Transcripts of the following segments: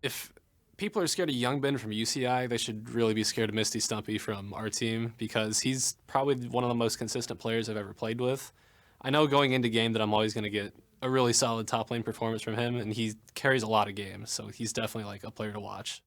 if people are scared of Youngbin from UCI, they should really be scared of Misty Stumpy from our team because he's probably one of the most consistent players I've ever played with. I know going into game that I'm always going to get a really solid top lane performance from him, and he carries a lot of games, so he's definitely like a player to watch.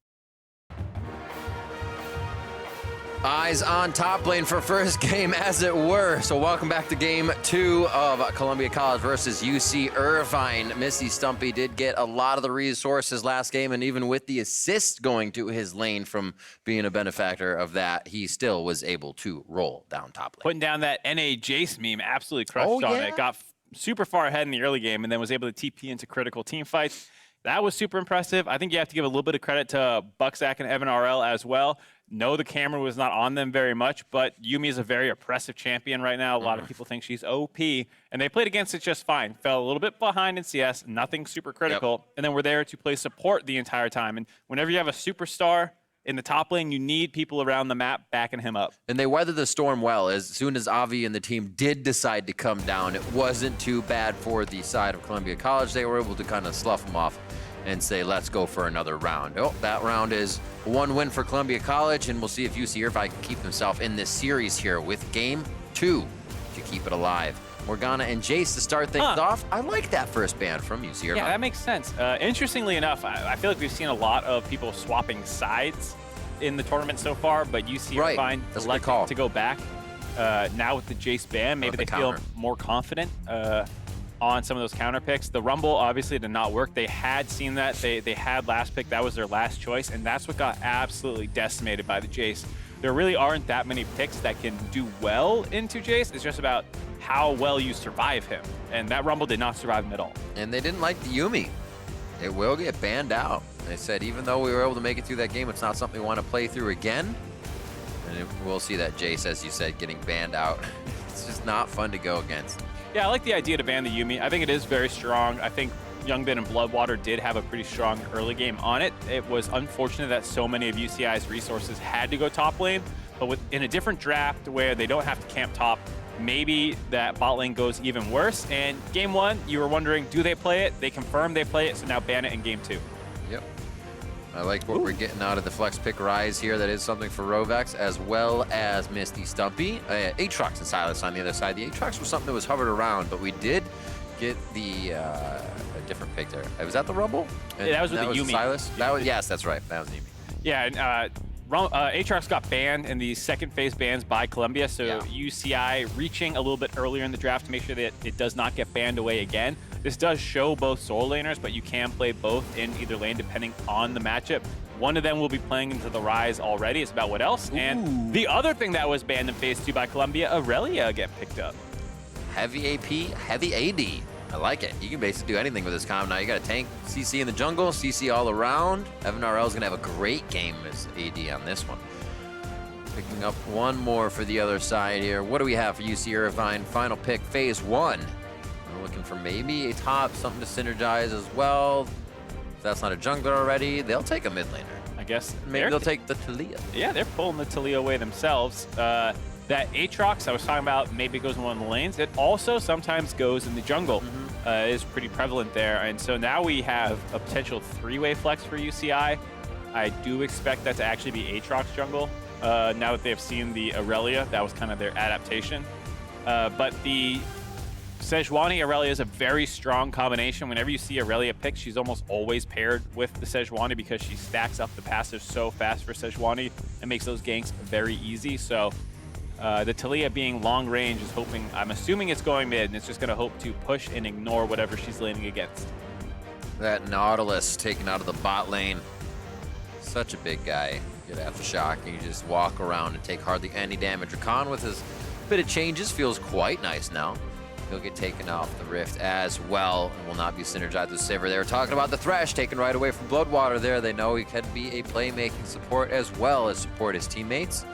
Eyes on top lane for first game, as it were. So welcome back to game 2 of Columbia College versus UC Irvine. Misty Stumpy did get a lot of the resources last game, and even with the assist going to his lane from being a benefactor of that, he still was able to roll down top lane. Putting down that NA Jace meme, absolutely crushed on it. Got super far ahead in the early game and then was able to TP into critical team fights. That was super impressive. I think you have to give a little bit of credit to Bucksack and Evan RL as well. No, the camera was not on them very much, but Yuumi is a very oppressive champion right now. A lot of people think she's OP, and they played against it just fine. Fell a little bit behind in CS, nothing super critical, and then we're there to play support the entire time. And whenever you have a superstar in the top lane, you need people around the map backing him up. And they weathered the storm well. As soon as Avi and the team did decide to come down, it wasn't too bad for the side of Columbia College. They were able to kind of slough them off and say, let's go for another round. Oh, that round is 1 win for Columbia College, and we'll see if UC Irvine can keep himself in this series here with game 2 to keep it alive. Morgana and Jace to start things off. I like that first ban from UC Irvine. Yeah, that makes sense. Interestingly enough, I feel like we've seen a lot of people swapping sides in the tournament so far, but UC Irvine elected to go back. Now with the Jace ban, maybe they feel more confident on some of those counter picks. The Rumble obviously did not work. They had seen that. They had last pick. That was their last choice, and that's what got absolutely decimated by the Jace. There really aren't that many picks that can do well into Jace. It's just about how well you survive him, and that Rumble did not survive him at all. And they didn't like the Yuumi. It will get banned out. They said even though we were able to make it through that game, it's not something we want to play through again. And we'll see that Jace, as you said, getting banned out. It's just not fun to go against. Yeah, I like the idea to ban the Yuumi. I think it is very strong. I think Youngbin and Bloodwater did have a pretty strong early game on it. It was unfortunate that so many of UCI's resources had to go top lane, but in a different draft where they don't have to camp top, maybe that bot lane goes even worse. And game 1, you were wondering, do they play it? They confirmed they play it, so now ban it in game 2. Yep. I like what we're getting out of the FLICKR Rise here. That is something for Rovex, as well as Misty Stumpy. Aatrox and Silas on the other side. The Aatrox was something that was hovered around, but we did get the a different pick there. Was that the Rumble? Yeah, that was with the Yuumi. Silas? That was, yes, that's right. That was Yuumi. Yeah, and Aatrox got banned in the second phase bans by Columbia, so UCI reaching a little bit earlier in the draft to make sure that it does not get banned away again. This does show both solo laners, but you can play both in either lane depending on the matchup. One of them will be playing into the Rise already. It's about what else. Ooh. And the other thing that was banned in phase 2 by Columbia, Aurelia get picked up. Heavy AP, heavy AD. I like it. You can basically do anything with this comp now. You got a tank CC in the jungle, CC all around. Evan RL is going to have a great game as AD on this one. Picking up one more for the other side here. What do we have for UC Irvine? Final pick, phase 1. We're looking for maybe a top, something to synergize as well. If that's not a jungler already, they'll take a mid laner. I guess. Maybe they'll take the Taliyah. Yeah, they're pulling the Taliyah away themselves. That Aatrox I was talking about, maybe it goes in one of the lanes. It also sometimes goes in the jungle. Is pretty prevalent there. And so now we have a potential 3-way flex for UCI. I do expect that to actually be Aatrox jungle. Now that they've seen the Aurelia, that was kind of their adaptation. But the Sejuani Aurelia is a very strong combination. Whenever you see Aurelia picked, she's almost always paired with the Sejuani because she stacks up the passive so fast for Sejuani and makes those ganks very easy. So the Taliyah being long range is hoping, I'm assuming it's going mid, and it's just going to hope to push and ignore whatever she's laning against. That Nautilus taken out of the bot lane. Such a big guy. Get Aftershock, and you just walk around and take hardly any damage. Rakan with his bit of changes feels quite nice now. He'll get taken off the Rift as well and will not be synergized with Sivir. They were talking about the Thresh taken right away from Bloodwater there. They know he can be a playmaking support as well as support his teammates.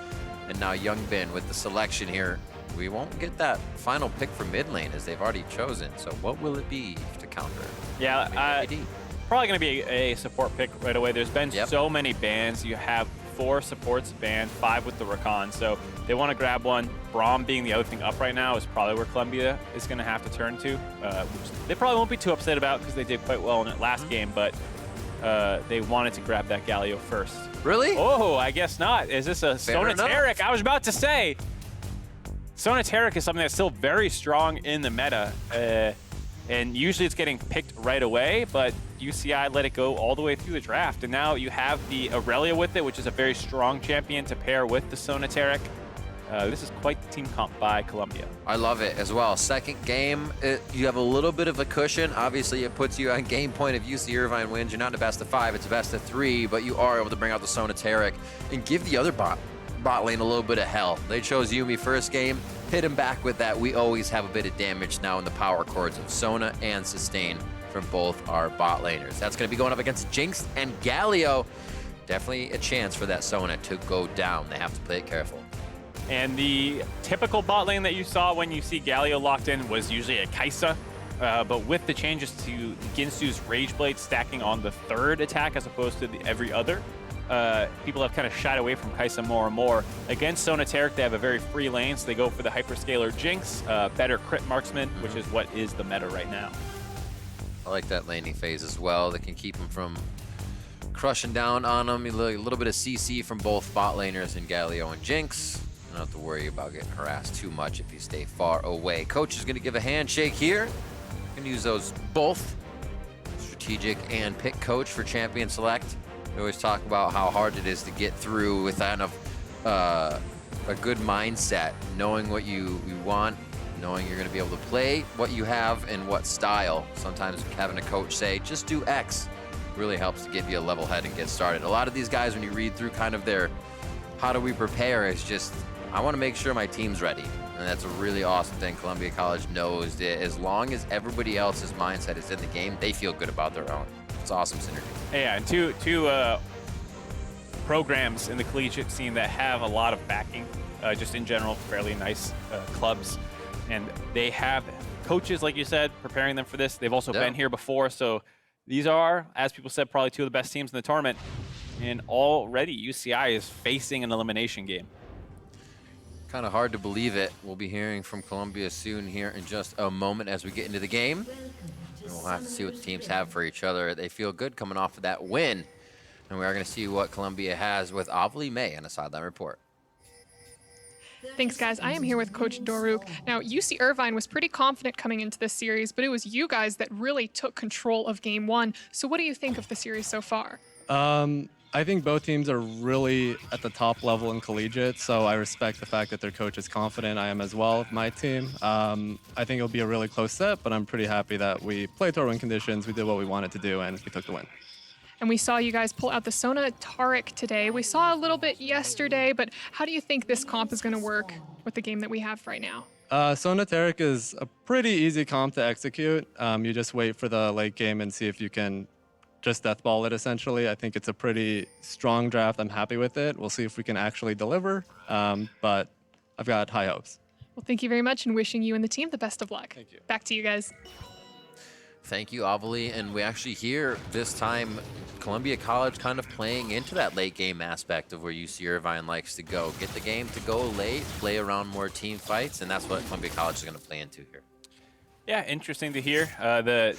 And now Youngbin with the selection here. We won't get that final pick for mid lane as they've already chosen. So what will it be to counter? Yeah, probably going to be a support pick right away. There's been so many bans. You have 4 supports banned, 5 with the Rakan. So they want to grab one. Braum being the other thing up right now is probably where Columbia is going to have to turn to. Which they probably won't be too upset about because they did quite well in it last game. But they wanted to grab that Galio first. Really? Oh, I guess not. Is this a Sonateric? I was about to say. Sonateric is something that's still very strong in the meta. And usually it's getting picked right away, but UCI let it go all the way through the draft. And now you have the Aurelia with it, which is a very strong champion to pair with the Sonateric. This is quite the team comp by Columbia. I love it as well. Second game, you have a little bit of a cushion. Obviously, it puts you on game point if UC Irvine wins. You're not in a best of 5, it's a best of 3, but you are able to bring out the Sonateric and give the other bot lane a little bit of hell. They chose Yuumi first game, hit him back with that. We always have a bit of damage now in the power chords of Sona and Sustain from both our bot laners. That's going to be going up against Jinx and Galio. Definitely a chance for that Sona to go down. They have to play it careful. And the typical bot lane that you saw when you see Galio locked in was usually a Kai'Sa. But with the changes to Ginsu's Rage Blade stacking on the third attack as opposed to every other, people have kind of shied away from Kai'Sa more and more. Against Sonateric, they have a very free lane, so they go for the Hyperscaler Jinx, better crit marksman, which is what is the meta right now. I like that laning phase as well. That can keep him from crushing down on him. A little bit of CC from both bot laners in Galio and Jinx. You don't have to worry about getting harassed too much if you stay far away. Coach is going to give a handshake here. You can use those both, strategic and pick coach for champion select. We always talk about how hard it is to get through with kind of a good mindset, knowing what you want, knowing you're going to be able to play what you have and what style. Sometimes having a coach say, just do X, really helps to give you a level head and get started. A lot of these guys, when you read through kind of their how do we prepare, is just, I want to make sure my team's ready. And that's a really awesome thing. Columbia College knows that as long as everybody else's mindset is in the game, they feel good about their own. It's awesome synergy. Yeah, and two programs in the collegiate scene that have a lot of backing, just in general, fairly nice clubs. And they have coaches, like you said, preparing them for this. They've also been here before. So these are, as people said, probably two of the best teams in the tournament. And already UCI is facing an elimination game. Kind of hard to believe it. We'll be hearing from Columbia soon here in just a moment as we get into the game. And we'll have to see what the teams have for each other. They feel good coming off of that win. And we are going to see what Columbia has with Avli May on a sideline report. Thanks, guys. I am here with Coach Doruk. Now, UC Irvine was pretty confident coming into this series, but it was you guys that really took control of Game 1. So what do you think of the series so far? I think both teams are really at the top level in collegiate, so I respect the fact that their coach is confident. I am as well with my team. I think it'll be a really close set, but I'm pretty happy that we played to our win conditions, we did what we wanted to do, and we took the win. And we saw you guys pull out the Sonateric today. We saw a little bit yesterday, but how do you think this comp is going to work with the game that we have right now? Sonateric is a pretty easy comp to execute. You just wait for the late game and see if you can just deathball it, essentially. I think it's a pretty strong draft. I'm happy with it. We'll see if we can actually deliver, but I've got high hopes. Well, thank you very much, and wishing you and the team the best of luck. Thank you. Back to you guys. Thank you, Avali. And we actually hear this time Columbia College kind of playing into that late game aspect of where UC Irvine likes to go. Get the game to go late, play around more team fights, and that's what Columbia College is going to play into here. Yeah, interesting to hear. The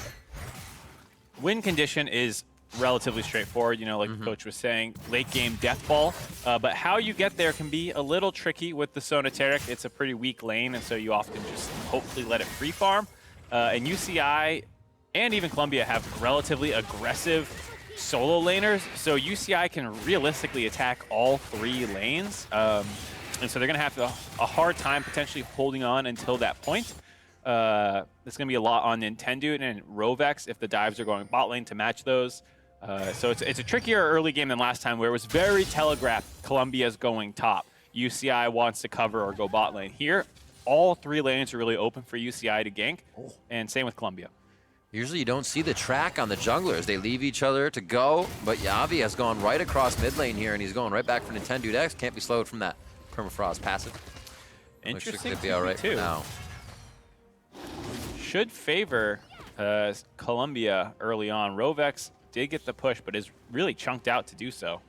win condition is relatively straightforward, you know, like the coach was saying, late game death ball. But how you get there can be a little tricky with the Sonateric. It's a pretty weak lane, and so you often just hopefully let it free farm. And UCI and even Columbia have relatively aggressive solo laners, so UCI can realistically attack all three lanes. And so they're going to have a hard time potentially holding on until that point. There's going to be a lot on Nintendo and Rovex if the dives are going bot lane to match those. So it's a trickier early game than last time where it was very telegraphed Columbia's going top. UCI wants to cover or go bot lane. Here, all three lanes are really open for UCI to gank, and same with Columbia. Usually you don't see the track on the junglers. They leave each other to go, but Yavi has gone right across mid lane here, and he's going right back for Nintendo X. Can't be slowed from that Permafrost passive. Interesting to be all right too. for now. Should favor Columbia early on. Rovex did get the push, but is really chunked out to do so.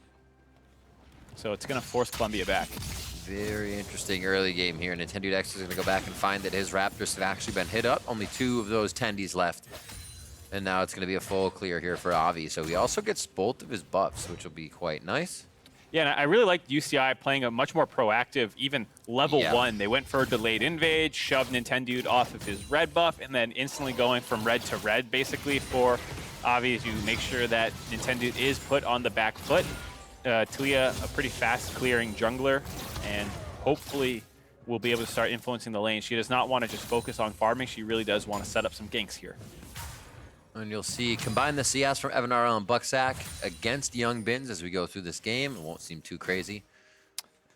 So it's going to force Columbia back. Very interesting early game here. Nintendo X is going to go back and find that his Raptors have actually been hit up. Only 2 of those tendies left. And now it's going to be a full clear here for Avi. So he also gets both of his buffs, which will be quite nice. Yeah, and I really liked UCI playing a much more proactive, even level 1. They went for a delayed invade, shoved Nintendude off of his red buff, and then instantly going from red to red, basically, for Avi to make sure that Nintendude is put on the back foot. Talia, a pretty fast clearing jungler, and hopefully will be able to start influencing the lane. She does not want to just focus on farming. She really does want to set up some ganks here. And you'll see combine the CS from Evan RL and Bucksack against Young Bins as we go through this game. It won't seem too crazy.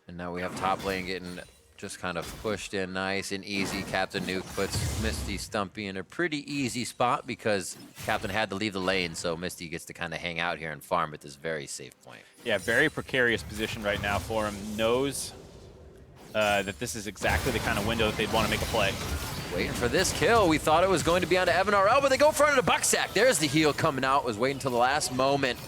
And now we have top lane getting just kind of pushed in nice and easy. Captain Nuke puts Misty Stumpy in a pretty easy spot because Captain had to leave the lane, so Misty gets to kind of hang out here and farm at this very safe point. Yeah, very precarious position right now for him. Knows that this is exactly the kind of window that they'd want to make a play. Waiting for this kill. We thought it was going to be onto Evan RL, but they go for it into Bucksack. There's the heal coming out. Was waiting until the last moment.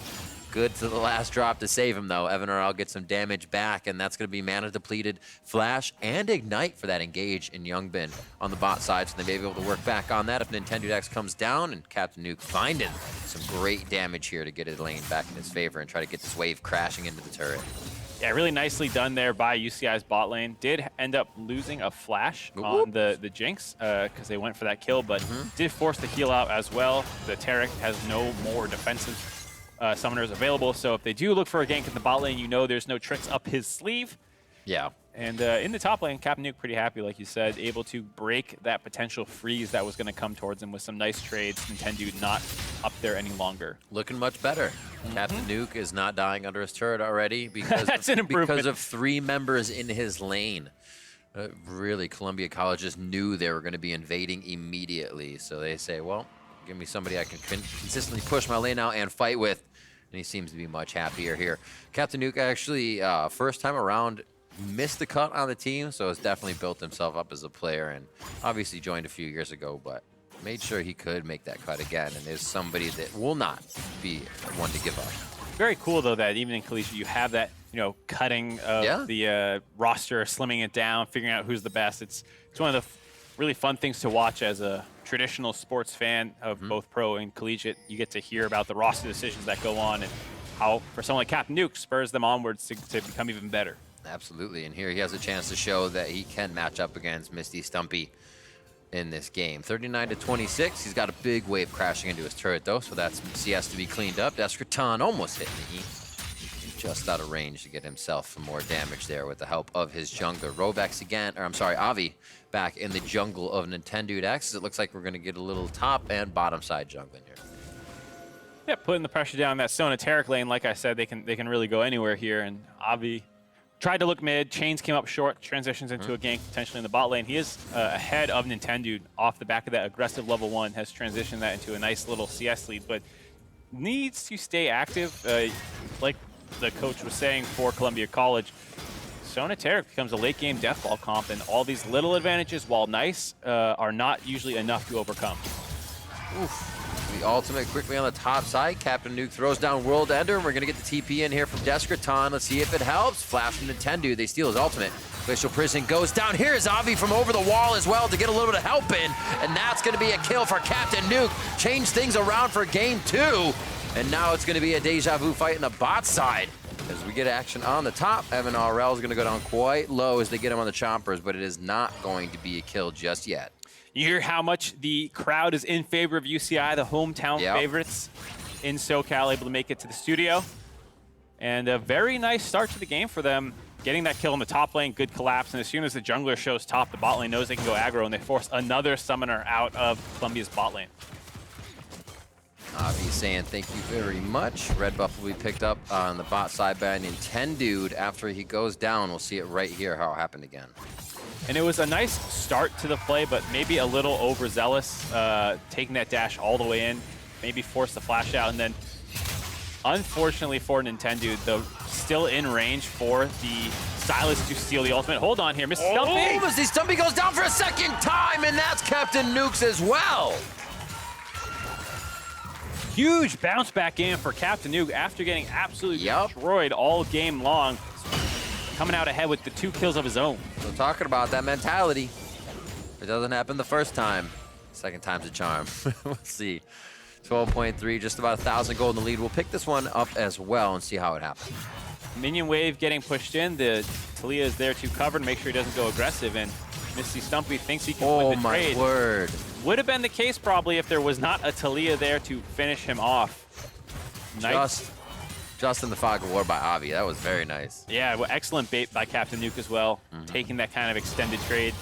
Good to the last drop to save him, though. Evan RL gets some damage back, and that's going to be mana depleted, flash, and ignite for that engage in Youngbin on the bot side, so they may be able to work back on that if Nintendo X comes down, and Captain Nuke finding some great damage here to get his lane back in his favor and try to get this wave crashing into the turret. Yeah, really nicely done there by UCI's bot lane. Did end up losing a flash on the Jinx because they went for that kill, but did force the heal out as well. The Taric has no more defensive summoners available, so if they do look for a gank in the bot lane, you know there's no tricks up his sleeve. Yeah. And in the top lane, Captain Nuke pretty happy, like you said, able to break that potential freeze that was going to come towards him with some nice trades. Nintendo not up there any longer. Looking much better. Captain Nuke is not dying under his turret already because, That's an improvement. because of 3 members in his lane. Really, Columbia College just knew they were going to be invading immediately. So they say, well, give me somebody I can consistently push my lane out and fight with. And he seems to be much happier here. Captain Nuke actually, first time around, missed the cut on the team, so has definitely built himself up as a player, and obviously joined a few years ago, but made sure he could make that cut again, and is somebody that will not be one to give up. Very cool, though, that even in collegiate you have that, you know, cutting of the roster, slimming it down, figuring out who's the best. It's one of the really fun things to watch as a traditional sports fan of both pro and collegiate. You get to hear about the roster decisions that go on and how, for someone like Captain Nuke, spurs them onwards to become even better. Absolutely, and here he has a chance to show that he can match up against Misty Stumpy in this game. 39-26, he's got a big wave crashing into his turret though, so that's CS to be cleaned up. Descraton almost hit me. Just out of range to get himself some more damage there with the help of his jungler. Rovex again, or I'm sorry, Avi back in the jungle of Nintendo X. It looks like we're gonna get a little top and bottom side jungling here. Yeah, putting the pressure down that Sona Taric lane, like I said, they can really go anywhere here, and Avi tried to look mid, chains came up short, transitions into a gank potentially in the bot lane. He is ahead of Nintendo off the back of that aggressive level 1, has transitioned that into a nice little CS lead, but needs to stay active. Like the coach was saying for Columbia College, Sona Taric becomes a late game deathball comp, and all these little advantages, while nice, are not usually enough to overcome. Oof. The ultimate quickly on the top side. Captain Nuke throws down World Ender, and we're going to get the TP in here from Descraton. Let's see if it helps. Flash from Nintendo. They steal his ultimate. Glacial Prison goes down. Here's Avi from over the wall as well to get a little bit of help in, and that's going to be a kill for Captain Nuke. Change things around for game 2, and now it's going to be a deja vu fight in the bot side. As we get action on the top, Evan RL is going to go down quite low as they get him on the chompers, but it is not going to be a kill just yet. You hear how much the crowd is in favor of UCI, the hometown favorites in SoCal, able to make it to the studio. And a very nice start to the game for them. Getting that kill in the top lane, good collapse, and as soon as the jungler shows top, the bot lane knows they can go aggro, and they force another summoner out of Columbia's bot lane. Avi saying thank you very much. Red buff will be picked up on the bot side by Nintendude after he goes down. We'll see it right here how it happened again. And it was a nice start to the play, but maybe a little overzealous, taking that dash all the way in, maybe force the flash out, and then unfortunately for Nintendo, though still in range for the Stylus to steal the ultimate. Hold on here, Mr. Stumpy! Oh, Mr. Stumpy goes down for a second time, and that's Captain Nuke's as well! Huge bounce back game for Captain Nuke after getting absolutely destroyed all game long. Coming out ahead with the 2 kills of his own. So talking about that mentality, if it doesn't happen the first time, second time's a charm. We'll see. 12.3, just about 1,000 gold in the lead. We'll pick this one up as well and see how it happens. Minion wave getting pushed in. The Talia is there to cover and make sure he doesn't go aggressive. And Misty Stumpy thinks he can win the trade. Oh my word. Would have been the case probably if there was not a Talia there to finish him off. Nice. Just in the fog of war by Avi. That was very nice. Yeah, well, excellent bait by Captain Nuke as well. Taking that kind of extended trade.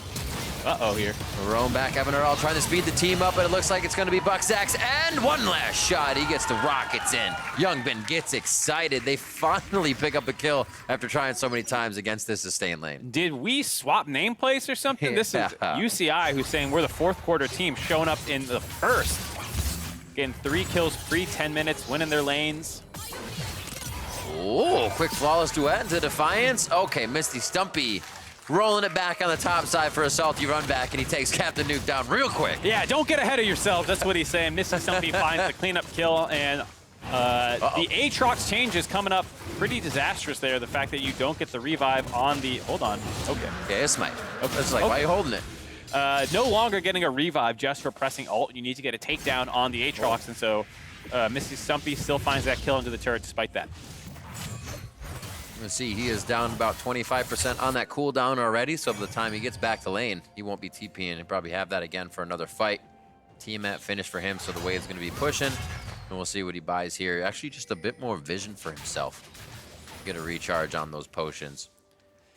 Uh-oh here. Roam back, Evan Earl trying to speed the team up, but it looks like it's going to be Bucksax. And one last shot. He gets the rockets in. Youngbin gets excited. They finally pick up a kill after trying so many times against this sustain lane. Did we swap nameplates or something? This is UCI who's saying we're the fourth quarter team showing up in the first. Getting 3 kills pre 10 minutes, winning their lanes. Oh, quick flawless duet into Defiance. Okay, Misty Stumpy rolling it back on the top side for a salty run back, and he takes Captain Nuke down real quick. Yeah, don't get ahead of yourself. That's what he's saying. Misty Stumpy finds the cleanup kill, and the Aatrox change is coming up pretty disastrous there. The fact that you don't get the revive on the... Hold on. Okay. Yeah, it's Smite. Okay. It's like, why are you holding it? No longer getting a revive just for pressing ult. You need to get a takedown on the Aatrox, and so Misty Stumpy still finds that kill into the turret despite that. Let's see, he is down about 25% on that cooldown already, so by the time he gets back to lane, he won't be TPing. He'll probably have that again for another fight. Team map finished for him, so the wave's going to be pushing, and we'll see what he buys here. Actually, just a bit more vision for himself. Get a recharge on those potions.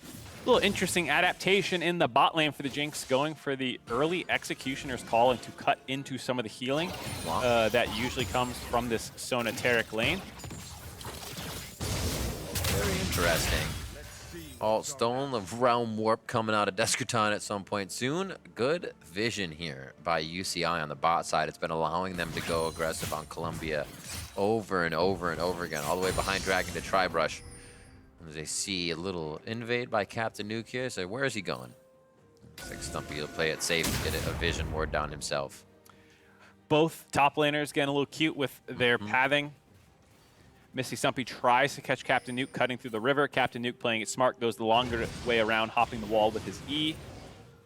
A little interesting adaptation in the bot lane for the Jinx, going for the early Executioner's Call and to cut into some of the healing that usually comes from this Sonateric lane. Very interesting. Alt Stone, the Realm Warp coming out of Deskerton at some point soon. Good vision here by UCI on the bot side. It's been allowing them to go aggressive on Columbia over and over and over again, all the way behind Dragon to Tribrush. As they see a little invade by Captain Nuke here, so where is he going? Looks like Stumpy will play it safe and get a vision ward down himself. Both top laners getting a little cute with their pathing. Misty Stumpy tries to catch Captain Nuke cutting through the river. Captain Nuke playing it smart, goes the longer way around, hopping the wall with his E.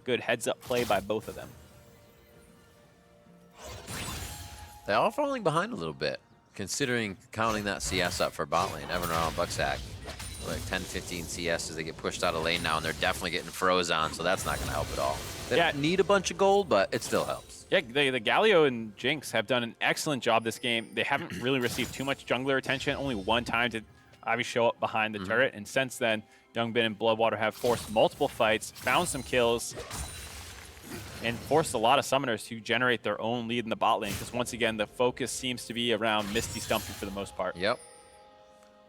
Good heads-up play by both of them. They're all falling behind a little bit, considering counting that CS up for bot lane. Evanor and Bucksack, like 10, 15 CS as they get pushed out of lane now, and they're definitely getting froze on, so that's not going to help at all. They don't need a bunch of gold, but it still helps. Yeah, the Galio and Jinx have done an excellent job this game. They haven't really received too much jungler attention. Only one time did Ivy show up behind the turret, and since then, Youngbin and Bloodwater have forced multiple fights, found some kills, and forced a lot of summoners to generate their own lead in the bot lane, because once again, the focus seems to be around Misty Stumpy for the most part. Yep.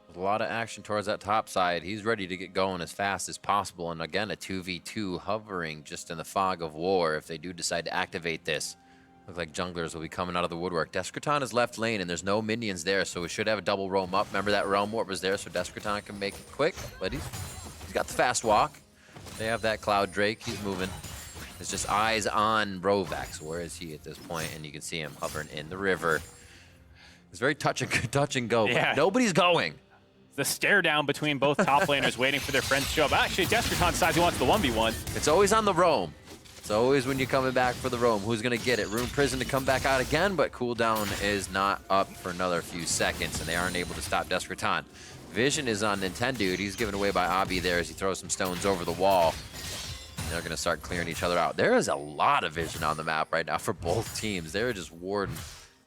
With a lot of action towards that top side. He's ready to get going as fast as possible. And again, a 2v2 hovering just in the fog of war if they do decide to activate this. Looks like junglers will be coming out of the woodwork. Deskerton is left lane, and there's no minions there, so we should have a double roam up. Remember that Realm Warp was there, so Deskerton can make it quick, but he's got the fast walk. They have that Cloud Drake. He's moving. It's just eyes on Rovax. Where is he at this point? And you can see him hovering in the river. It's very touch and go, but nobody's going. The stare down between both top laners waiting for their friends to show up. Actually, Deskerton decides he wants the 1v1. It's always on the roam. It's always when you're coming back for the roam. Who's going to get it? Rune Prison to come back out again, but cooldown is not up for another few seconds, and they aren't able to stop Deskerton. Vision is on Nintendo. He's given away by Abi there as he throws some stones over the wall. And they're going to start clearing each other out. There is a lot of vision on the map right now for both teams. They're just warding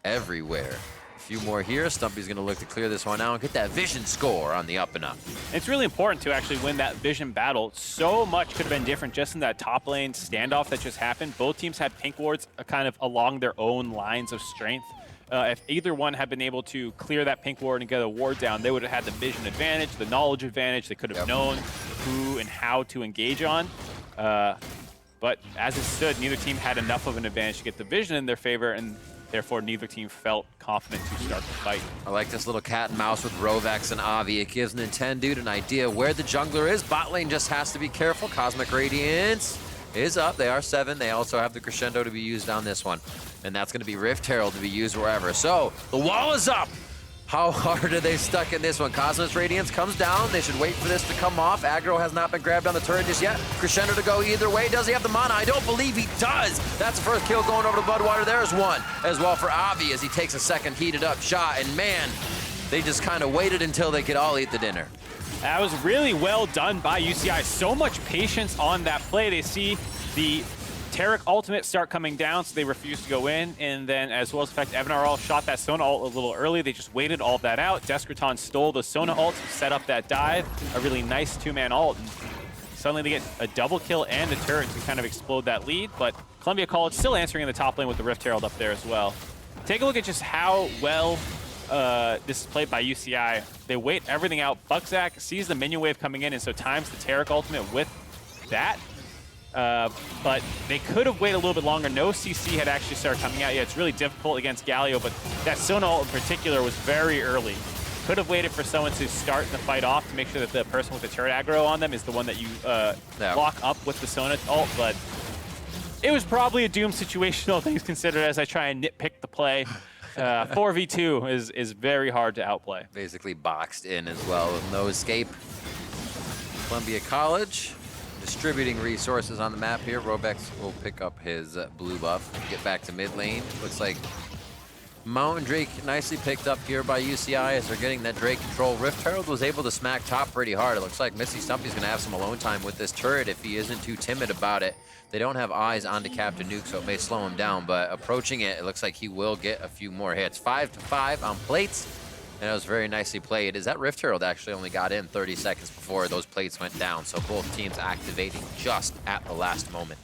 everywhere. A few more here. Stumpy's going to look to clear this one out and get that vision score on the up and up. It's really important to actually win that vision battle. So much could have been different just in that top lane standoff that just happened. Both teams had pink wards kind of along their own lines of strength. If either one had been able to clear that pink ward and get a ward down, they would have had the vision advantage, the knowledge advantage. They could have known who and how to engage on. But as it stood, neither team had enough of an advantage to get the vision in their favor, and therefore neither team felt confident to start the fight. I like this little cat and mouse with Rovax and Avi. It gives Nintendo an idea where the jungler is. Bot lane just has to be careful. Cosmic Radiance is up. They are 7. They also have the Crescendo to be used on this one. And that's going to be Rift Herald to be used wherever. So the wall is up. How hard are they stuck in this one? Cosmos Radiance comes down. They should wait for this to come off. Aggro has not been grabbed on the turret just yet. Crescendo to go either way. Does he have the mana? I don't believe he does. That's the first kill going over to Bloodwater. There's one as well for Avi as he takes a second heated up shot. And man, they just kind of waited until they could all eat the dinner. That was really well done by UCI. So much patience on that play. They see the Taric ultimate start coming down, so they refuse to go in. And then, as well as the fact, Evanarol shot that Sona ult a little early. They just waited all of that out. Descraton stole the Sona ult to set up that dive. A really nice two-man ult. And suddenly they get a double kill and a turret to kind of explode that lead. But Columbia College still answering in the top lane with the Rift Herald up there as well. Take a look at just how well this is played by UCI. They wait everything out. Buckzak sees the minion wave coming in, and so times the Taric ultimate with that. But they could have waited a little bit longer. No CC had actually started coming out yet. It's really difficult against Galio, but that Sona ult in particular was very early. Could have waited for someone to start the fight off to make sure that the person with the turret aggro on them is the one that you lock up with the Sona ult, but it was probably a doomed situation, all things considered, as I try and nitpick the play. 4v2 is very hard to outplay. Basically boxed in as well with no escape. Columbia College distributing resources on the map here. Robex will pick up his blue buff, get back to mid lane. Looks like Mountain Drake nicely picked up here by UCI as they're getting that Drake control. Rift Herald was able to smack top pretty hard. It looks like Misty Stumpy's going to have some alone time with this turret if he isn't too timid about it. They don't have eyes onto Captain Nuke, so it may slow him down, but approaching it, it looks like he will get a few more hits. 5-5 on plates, and it was very nicely played. Is that Rift Herald actually only got in 30 seconds before those plates went down, so both teams activating just at the last moment.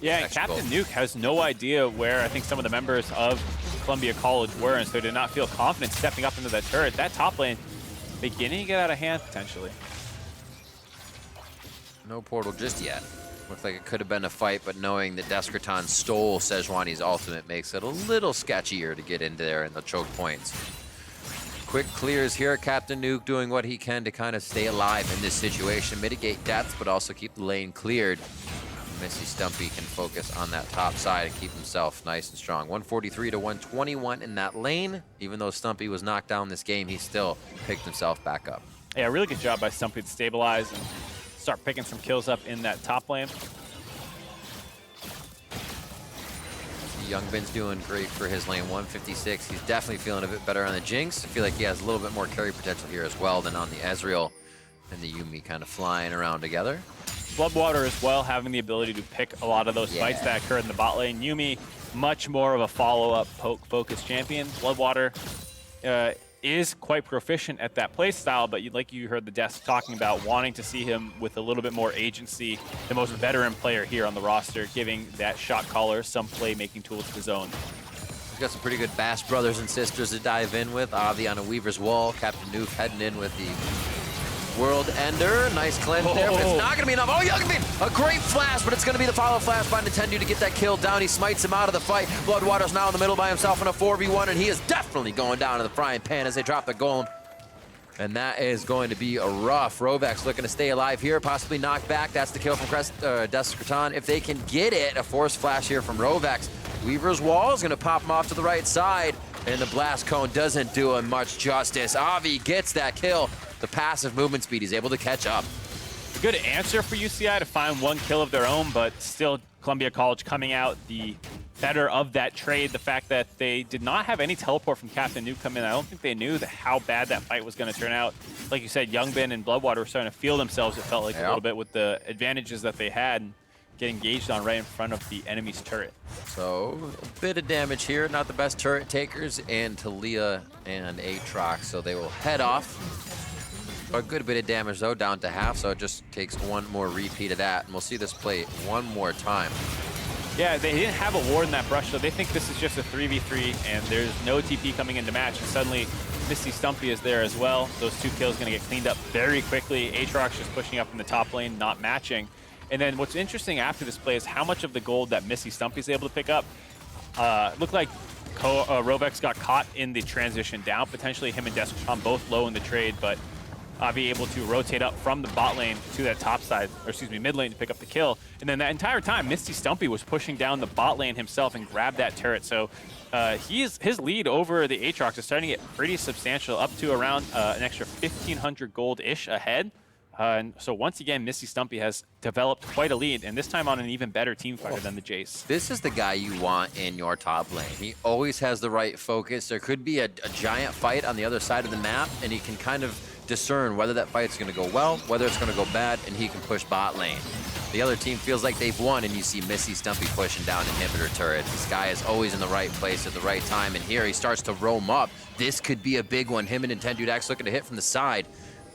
Yeah, and Captain Nuke has no idea where I think some of the members of Columbia College were, and so did not feel confident stepping up into that turret. That top lane beginning to get out of hand, potentially. No portal just yet. Looks like it could have been a fight, but knowing that Descraton stole Sejuani's ultimate makes it a little sketchier to get in there in the choke points. Quick clears here. Captain Nuke doing what he can to kind of stay alive in this situation, mitigate deaths, but also keep the lane cleared. Misty Stumpy can focus on that top side and keep himself nice and strong. 143 to 121 in that lane. Even though Stumpy was knocked down this game, he still picked himself back up. Yeah, really good job by Stumpy to stabilize and start picking some kills up in that top lane. Youngbin's doing great for his lane, 156. He's definitely feeling a bit better on the Jinx. I feel like he has a little bit more carry potential here as well than on the Ezreal and the Yuumi kind of flying around together. Bloodwater as well, having the ability to pick a lot of those fights that occurred in the bot lane. Yuumi, much more of a follow-up poke-focused champion. Bloodwater is quite proficient at that play style, but like you heard the desk talking about, wanting to see him with a little bit more agency, the most veteran player here on the roster, giving that shot caller some playmaking tools of his own. We've got some pretty good Bash brothers and sisters to dive in with. Avi on a Weaver's Wall. Captain Nuke heading in with the World Ender. Nice cleanse there, but it's not going to be enough. Oh, Youngbin! A great flash, but it's going to be the follow flash by Nintendo to get that kill down. He smites him out of the fight. Bloodwater's now in the middle by himself in a 4v1, and he is definitely going down to the frying pan as they drop the golem. And that is going to be a rough. Rovex looking to stay alive here, possibly knocked back. That's the kill from Descraton. If they can get it, a force flash here from Rovex. Weaver's Wall is going to pop him off to the right side, and the blast cone doesn't do him much justice. Avi gets that kill. The passive movement speed, he's able to catch up. A good answer for UCI to find one kill of their own, but still Columbia College coming out the better of that trade. The fact that they did not have any teleport from Captain Nuke come in, I don't think they knew how bad that fight was going to turn out. Like you said, Youngbin and Bloodwater were starting to feel themselves, it felt like, a little bit with the advantages that they had and get engaged on right in front of the enemy's turret. So a bit of damage here, not the best turret takers, and Talia and Aatrox, so they will head off. A good bit of damage though, down to half, so it just takes one more repeat of that, and we'll see this play one more time. Yeah, they didn't have a ward in that brush, so they think this is just a 3v3, and there's no TP coming into match, and suddenly Misty Stumpy is there as well. Those two kills going to get cleaned up very quickly. Aatrox just pushing up in the top lane, not matching. And then what's interesting after this play is how much of the gold that Misty Stumpy is able to pick up. Looked like Rovex got caught in the transition down. Potentially him and Descraton both low in the trade, but be able to rotate up from the bot lane to that top side, or excuse me, mid lane to pick up the kill. And then that entire time, Misty Stumpy was pushing down the bot lane himself and grabbed that turret. So his lead over the Aatrox is starting to get pretty substantial, up to around an extra 1,500 gold-ish ahead. And so once again, Misty Stumpy has developed quite a lead, and this time on an even better team fighter than the Jace. This is the guy you want in your top lane. He always has the right focus. There could be a giant fight on the other side of the map, and he can kind of discern whether that fight's going to go well, whether it's going to go bad, and he can push bot lane. The other team feels like they've won, and you see Misty Stumpy pushing down inhibitor turrets. This guy is always in the right place at the right time, and here he starts to roam up. This could be a big one. Him and Nintendudex looking to hit from the side.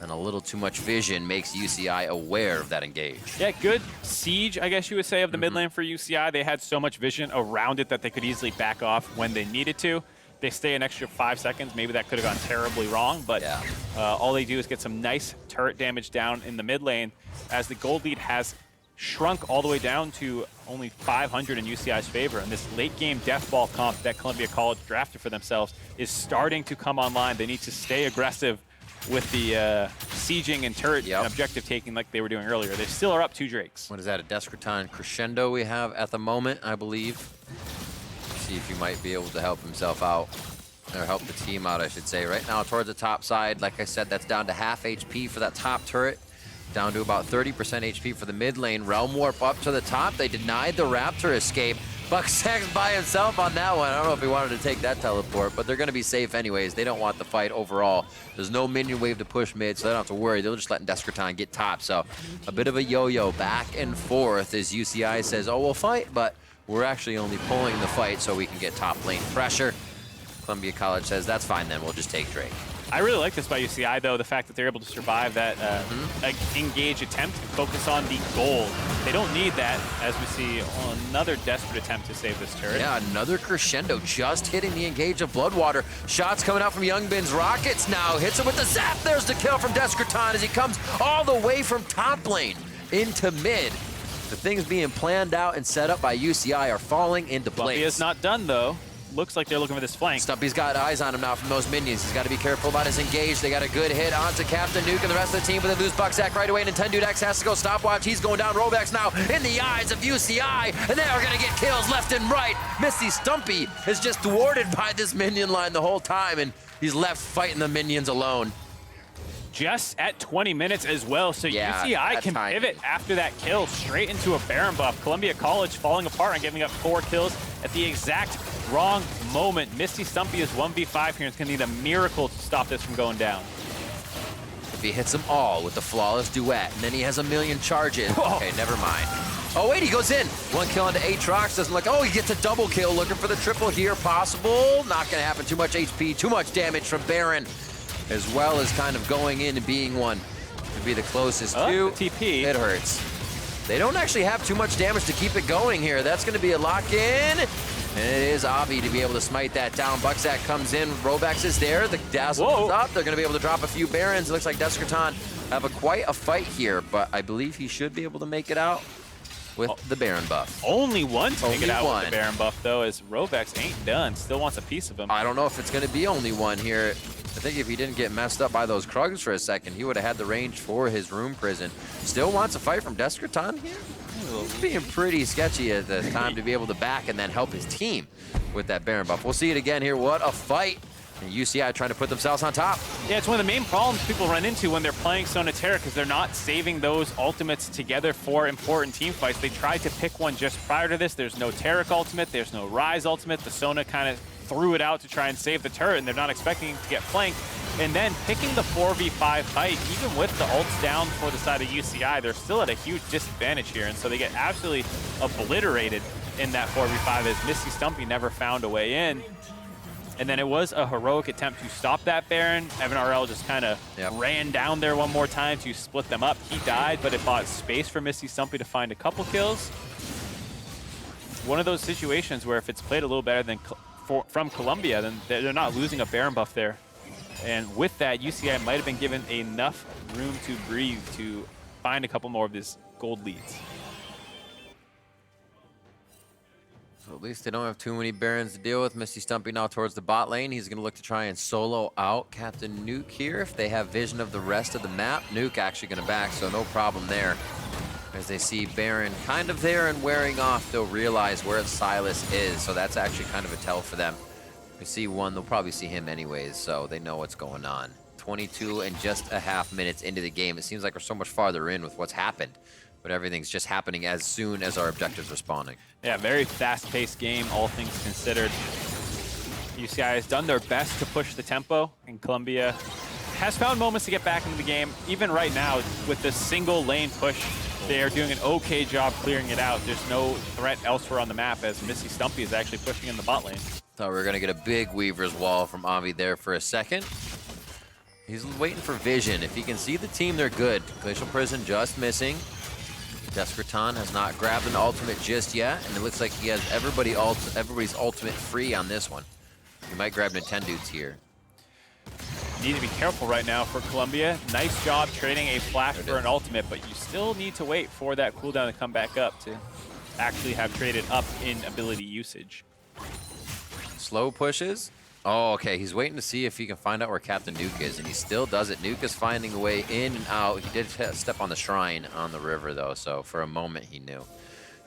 And a little too much vision makes UCI aware of that engage. Yeah, good siege, I guess you would say, of the mid lane for UCI. They had so much vision around it that they could easily back off when they needed to. They stay an extra 5 seconds. Maybe that could have gone terribly wrong, but yeah. All they do is get some nice turret damage down in the mid lane as the gold lead has shrunk all the way down to only 500 in UCI's favor. And this late game death ball comp that Columbia College drafted for themselves is starting to come online. They need to stay aggressive with the sieging and turret and objective taking like they were doing earlier. They still are up 2 Drakes. What is that, a Descraton Crescendo we have at the moment, I believe. See if he might be able to help himself out, or help the team out, I should say. Right now towards the top side, like I said, that's down to half HP for that top turret, down to about 30% HP for the mid lane. Realm Warp up to the top. They denied the Raptor escape. Bucksack's by himself on that one. I don't know if he wanted to take that teleport, but they're going to be safe anyways. They don't want the fight overall. There's no minion wave to push mid, so they don't have to worry. They'll just let Descraton get top. So a bit of a yo-yo back and forth as UCI says, oh, we'll fight, but we're actually only pulling the fight so we can get top lane pressure. Columbia College says, that's fine then, we'll just take Drake. I really like this by UCI, though, the fact that they're able to survive that engage attempt and focus on the gold. They don't need that, as we see another desperate attempt to save this turret. Yeah, another Crescendo just hitting the engage of Bloodwater. Shots coming out from Youngbin's rockets now. Hits him with the zap. There's the kill from Descraton as he comes all the way from top lane into mid. The things being planned out and set up by UCI are falling into place. He is not done, though. Looks like they're looking for this flank. Stumpy's got eyes on him now from those minions. He's got to be careful about his engage. They got a good hit onto Captain Nuke and the rest of the team, but they lose Bucksack right away. Nintendudex has to go stopwatch. He's going down. Robax now in the eyes of UCI, and they are going to get kills left and right. Misty Stumpy is just thwarted by this minion line the whole time, and he's left fighting the minions alone. Just at 20 minutes as well, so UCI can pivot after that kill straight into a Baron buff. Columbia College falling apart and giving up 4 kills at the exact wrong moment. Misty Stumpy is 1v5 here and it's going to need a miracle to stop this from going down. If he hits them all with the flawless duet, and then he has a million charges. Okay, never mind. Oh, wait, he goes in. 1 kill onto Aatrox. Doesn't look, oh, he gets a double kill. Looking for the triple here. Possible. Not going to happen. Too much HP, too much damage from Baron, as well as kind of going in and being one to be the closest to. TP. It hurts. They don't actually have too much damage to keep it going here. That's going to be a lock-in. And it is Avi to be able to smite that down. Bucksack comes in. Robax is there. The dazzle is up. They're going to be able to drop a few Barons. It looks like Descraton have quite a fight here, but I believe he should be able to make it out with the Baron buff. Only one to make it out with the Baron buff, though, as Robax ain't done. Still wants a piece of him. I don't know if it's going to be only one here. I think if he didn't get messed up by those Krugs for a second, he would have had the range for his room prison. Still wants a fight from Descraton here. He's being pretty sketchy at the time to be able to back and then help his team with that Baron buff. We'll see it again here. What a fight. And UCI trying to put themselves on top. Yeah, it's one of the main problems people run into when they're playing Sonatera, because they're not saving those ultimates together for important team fights. They tried to pick one just prior to this. There's no Taric ultimate. There's no Ryze ultimate. The Sona kind of threw it out to try and save the turret, and they're not expecting to get flanked. And then picking the 4v5 fight, even with the ults down for the side of UCI, they're still at a huge disadvantage here. And so they get absolutely obliterated in that 4v5 as Misty Stumpy never found a way in. And then it was a heroic attempt to stop that Baron. Evan RL just kind of ran down there one more time to split them up. He died, but it bought space for Misty Stumpy to find a couple kills. One of those situations where if it's played a little better than from Columbia, then they're not losing a Baron buff there. And with that, UCI might have been given enough room to breathe to find a couple more of these gold leads. So So at least they don't have too many Barons to deal with. Misty Stumpy now towards the bot lane. He's going to look to try and solo out Captain Nuke here. If they have vision of the rest of the map, Nuke actually going to back, so no problem there. As they see Baron kind of there and wearing off, they'll realize where Silas is. So that's actually kind of a tell for them. We see one, they'll probably see him anyways, so they know what's going on. 22 and just a half minutes into the game. It seems like we're so much farther in with what's happened, but everything's just happening as soon as our objectives are spawning. Yeah, very fast-paced game, all things considered. UCI has done their best to push the tempo, and Columbia has found moments to get back into the game. Even right now, with this single lane push, they are doing an okay job clearing it out. There's no threat elsewhere on the map as Misty Stumpy is actually pushing in the bot lane. Thought we were going to get a big Weaver's Wall from Avi there for a second. He's waiting for vision. If he can see the team, they're good. Glacial Prison just missing. Descraton has not grabbed an ultimate just yet, and it looks like he has everybody's ultimate free on this one. He might grab Nintendudes here. Need to be careful right now for Columbia. Nice job trading a flash for an ultimate, but you still need to wait for that cooldown to come back up to actually have traded up in ability usage. Slow pushes. Oh, okay. He's waiting to see if he can find out where Captain Nuke is, and he still does it. Nuke is finding a way in and out. He did step on the shrine on the river, though, so for a moment he knew.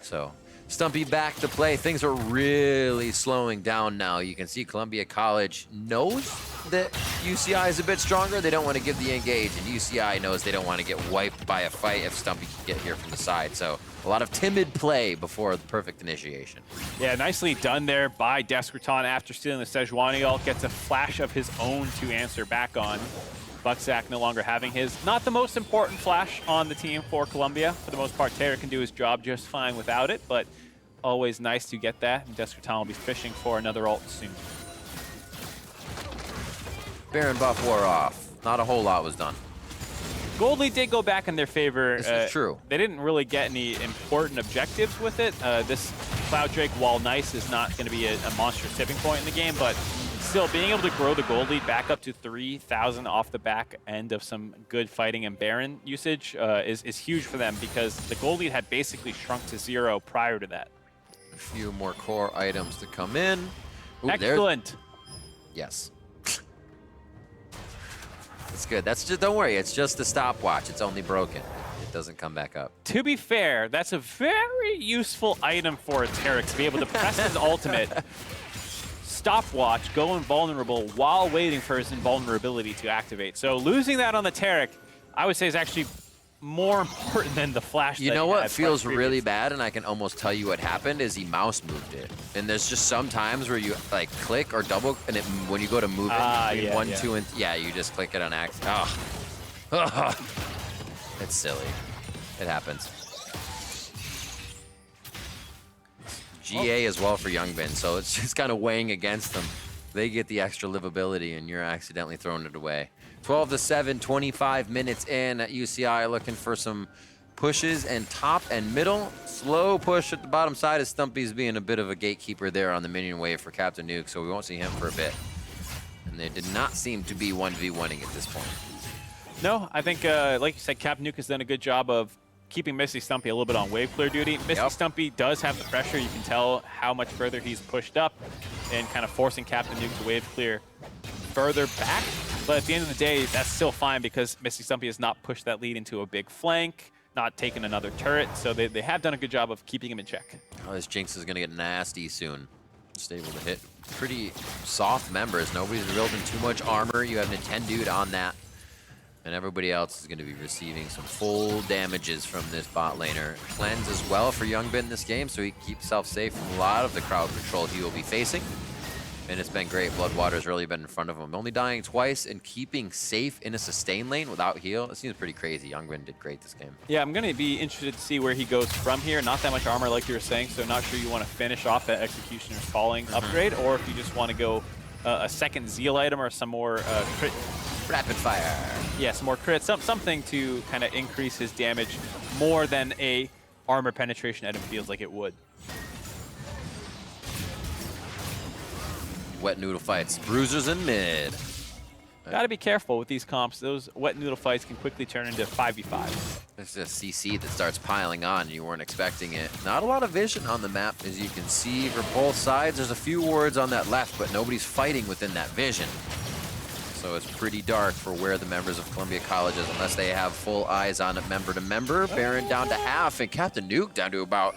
So Stumpy back to play. Things are really slowing down now. You can see Columbia College knows that UCI is a bit stronger. They don't want to give the engage, and UCI knows they don't want to get wiped by a fight if Stumpy can get here from the side. So a lot of timid play before the perfect initiation. Yeah, nicely done there by Descraton after stealing the Sejuani ult. Gets a flash of his own to answer back on. Bucksack no longer having his. Not the most important flash on the team for Columbia. For the most part, Terra can do his job just fine without it, but always nice to get that. And Descraton will be fishing for another ult soon. Baron buff wore off. Not a whole lot was done. Gold Lead did go back in their favor. This is true. They didn't really get any important objectives with it. This Cloud Drake, while nice, is not going to be a monstrous tipping point in the game, but still being able to grow the Gold Lead back up to 3,000 off the back end of some good fighting and Baron usage is huge for them, because the Gold Lead had basically shrunk to 0 prior to that. A few more core items to come in. Ooh, Excellent. Yes. It's good. That's just, don't worry, it's just a stopwatch. It's only broken. It doesn't come back up. To be fair, that's a very useful item for a Taric to be able to press his ultimate, stopwatch, go invulnerable while waiting for his invulnerability to activate. So losing that on the Taric, I would say, is actually more important than the flash. You know what feels really bad, and I can almost tell you what happened, is he mouse moved it. And there's just some times where you like click or double, and when you go to move it between yeah, 1, 2, and you just click it on accident. Oh. It's silly. It happens. GA as well for Youngbin, so it's just kind of weighing against them. They get the extra livability, and you're accidentally throwing it away. 12-7, 25 minutes in at UCI, looking for some pushes and top and middle. Slow push at the bottom side as Stumpy's being a bit of a gatekeeper there on the minion wave for Captain Nuke, so we won't see him for a bit. And they did not seem to be 1v1ing at this point. No, I think, like you said, Captain Nuke has done a good job of keeping Misty Stumpy a little bit on wave clear duty. Misty Stumpy does have the pressure. You can tell how much further he's pushed up and kind of forcing Captain Nuke to wave clear further back. But at the end of the day, that's still fine because Misty Stumpy has not pushed that lead into a big flank, not taken another turret. So they have done a good job of keeping him in check. Oh, this Jinx is going to get nasty soon. Just able to hit pretty soft members. Nobody's building too much armor. You have Nintendude on that. And everybody else is going to be receiving some full damages from this bot laner. Cleanse as well for Youngbin in this game, so he keeps himself safe from a lot of the crowd control he will be facing. And it's been great. Bloodwater's really been in front of him. Only dying twice and keeping safe in a sustain lane without heal. It seems pretty crazy. Youngbin did great this game. Yeah, I'm going to be interested to see where he goes from here. Not that much armor like you were saying, so not sure you want to finish off that Executioner's Falling upgrade, or if you just want to go a second Zeal item or some more crit. Rapid fire. Yeah, some more crits, something to kind of increase his damage more than a armor penetration item feels like it would. Wet noodle fights. Bruisers in mid. Got to be careful with these comps. Those wet noodle fights can quickly turn into 5v5. It's a CC that starts piling on. You weren't expecting it. Not a lot of vision on the map, as you can see for both sides. There's a few wards on that left, but nobody's fighting within that vision. So it's pretty dark for where the members of Columbia College is, unless they have full eyes on it member to member. Baron down to half, and Captain Nuke down to about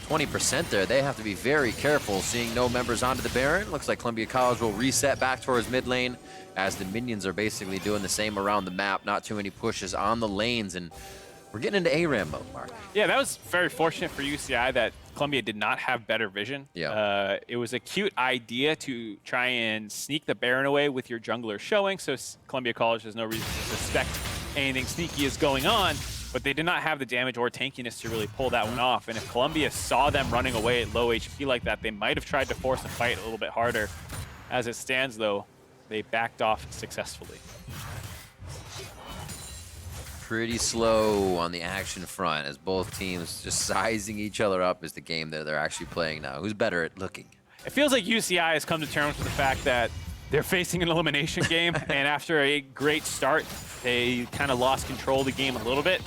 20% there. They have to be very careful seeing no members onto the Baron. Looks like Columbia College will reset back towards mid lane, as the minions are basically doing the same around the map. Not too many pushes on the lanes, and we're getting into ARAM mode, Mark. Yeah, that was very fortunate for UCI that Columbia did not have better vision. Yeah. It was a cute idea to try and sneak the Baron away with your jungler showing, so Columbia College has no reason to suspect anything sneaky is going on, but they did not have the damage or tankiness to really pull that one off. And if Columbia saw them running away at low HP like that, they might have tried to force a fight a little bit harder. As it stands, though, they backed off successfully. Pretty slow on the action front, as both teams just sizing each other up is the game that they're actually playing now. Who's better at looking? It feels like UCI has come to terms with the fact that they're facing an elimination game, and after a great start, they kind of lost control of the game a little bit,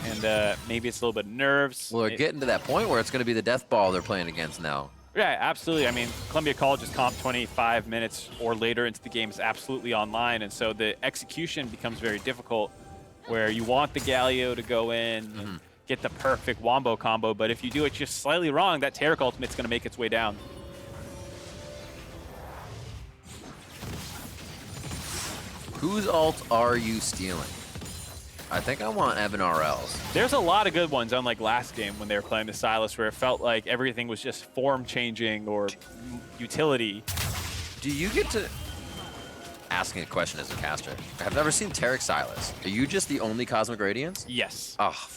and maybe it's a little bit of nerves. Well, they're getting to that point where it's going to be the death ball they're playing against now. Yeah, absolutely. I mean, Columbia College's comp 25 minutes or later into the game is absolutely online, and so the execution becomes very difficult, where you want the Galio to go in and get the perfect wombo combo, but if you do it just slightly wrong, that Taric ultimate's going to make its way down. Whose ult are you stealing? I think I want Evan RL's. There's a lot of good ones, unlike last game when they were playing the Silas, where it felt like everything was just form changing or utility. Do you get to... Asking a question as a caster. I've never seen Taric Silas. Are you just the only Cosmic Radiance? Yes. Oh,